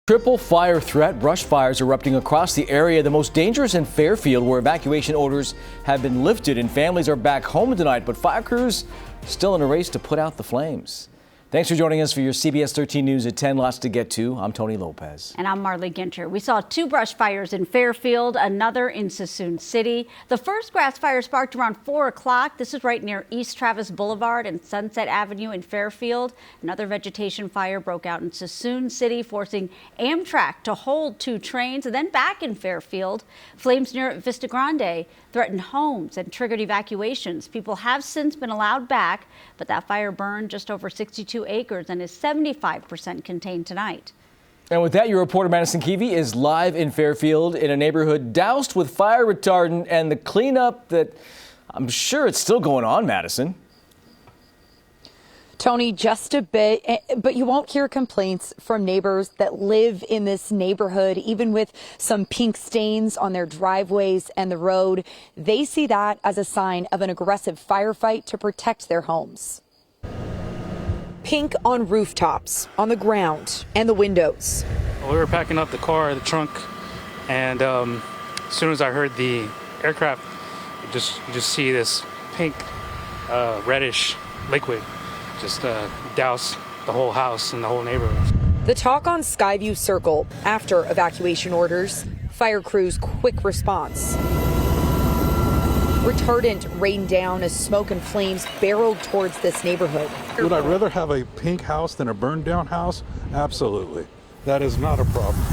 Triple fire threat. Brush fires erupting across the area. The most dangerous in Fairfield, where evacuation orders have been lifted and families are back home tonight. But fire crews still in a race to put out the flames. Thanks for joining us for your CBS 13 News at 10. Lots to get to. I'm Tony Lopez. And I'm Marley Ginter. We saw 2 brush fires in Fairfield, another in Suisun City. The first grass fire sparked around 4 o'clock. This is right near East Travis Boulevard and Sunset Avenue in Fairfield. Another vegetation fire broke out in Suisun City, forcing Amtrak to hold 2 trains. And then back in Fairfield, flames near Vista Grande threatened homes and triggered evacuations. People have since been allowed back, but that fire burned just over 62 acres and is 75% contained tonight. And with that, your reporter Madison Keevy is live in Fairfield in a neighborhood doused with fire retardant and the cleanup that I'm sure it's still going on, Madison. Tony, just a bit, but you won't hear complaints from neighbors that live in this neighborhood, even with some pink stains on their driveways and the road. They see that as a sign of an aggressive firefight to protect their homes. Pink on rooftops, on the ground, and the windows. We were packing up the car, the trunk, and as soon as I heard the aircraft, you just see this pink, reddish liquid just douse the whole house and the whole neighborhood. The talk on Skyview Circle after evacuation orders, fire crews' quick response. Retardant rained down as smoke and flames barreled towards this neighborhood. Would I rather have a pink house than a burned down house? Absolutely. That is not a problem.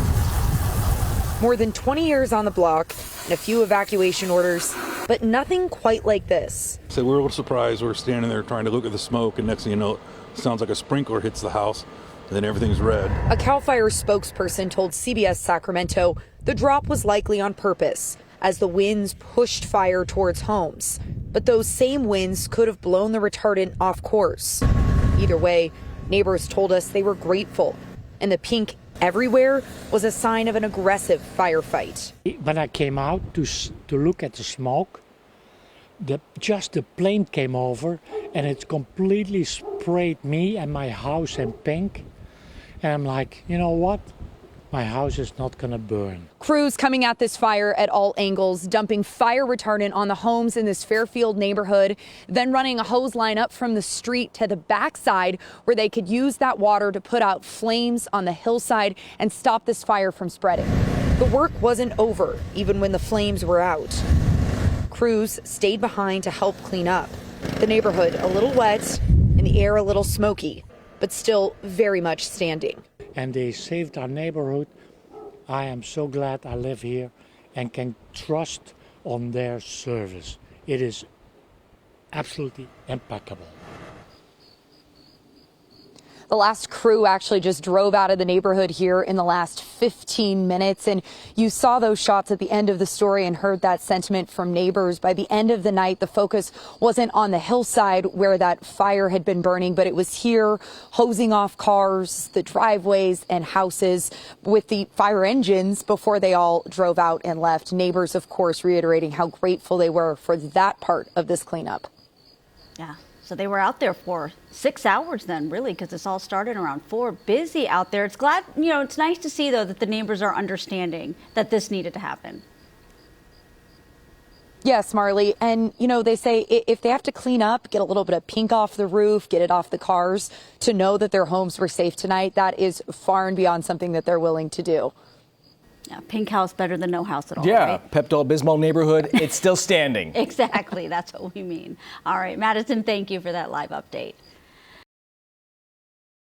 More than 20 years on the block and a few evacuation orders, but nothing quite like this. So we're a little surprised. We're standing there trying to look at the smoke, and next thing you know, it sounds like a sprinkler hits the house, and then everything's red. A CAL FIRE spokesperson told CBS Sacramento the drop was likely on purpose as the winds pushed fire towards homes. But those same winds could have blown the retardant off course. Either way, neighbors told us they were grateful, and the pink everywhere was a sign of an aggressive firefight. When I came out to look at the smoke, just the plane came over and it completely sprayed me and my house in pink. And I'm like, you know what? My house is not going to burn. Crews coming at this fire at all angles, dumping fire retardant on the homes in this Fairfield neighborhood, then running a hose line up from the street to the backside where they could use that water to put out flames on the hillside and stop this fire from spreading. The work wasn't over, even when the flames were out. Crews stayed behind to help clean up. The neighborhood a little wet and the air a little smoky, but still very much standing. And they saved our neighborhood. I am so glad I live here and can trust on their service. It is absolutely impeccable. The last crew actually just drove out of the neighborhood here in the last 15 minutes. And you saw those shots at the end of the story and heard that sentiment from neighbors. By the end of the night, the focus wasn't on the hillside where that fire had been burning, but it was here hosing off cars, the driveways and houses with the fire engines before they all drove out and left. Neighbors, of course, reiterating how grateful they were for that part of this cleanup. Yeah. So they were out there for 6 hours then, really, because this all started around 4. Busy out there. It's it's nice to see, though, that the neighbors are understanding that this needed to happen. Yes, Marley. And, they say if they have to clean up, get a little bit of pink off the roof, get it off the cars, to know that their homes were safe tonight, that is far and beyond something that they're willing to do. Yeah, pink house better than no house at all. Yeah, right? Pepto-Bismol neighborhood, it's still standing. Exactly. That's what we mean. All right, Madison, thank you for that live update.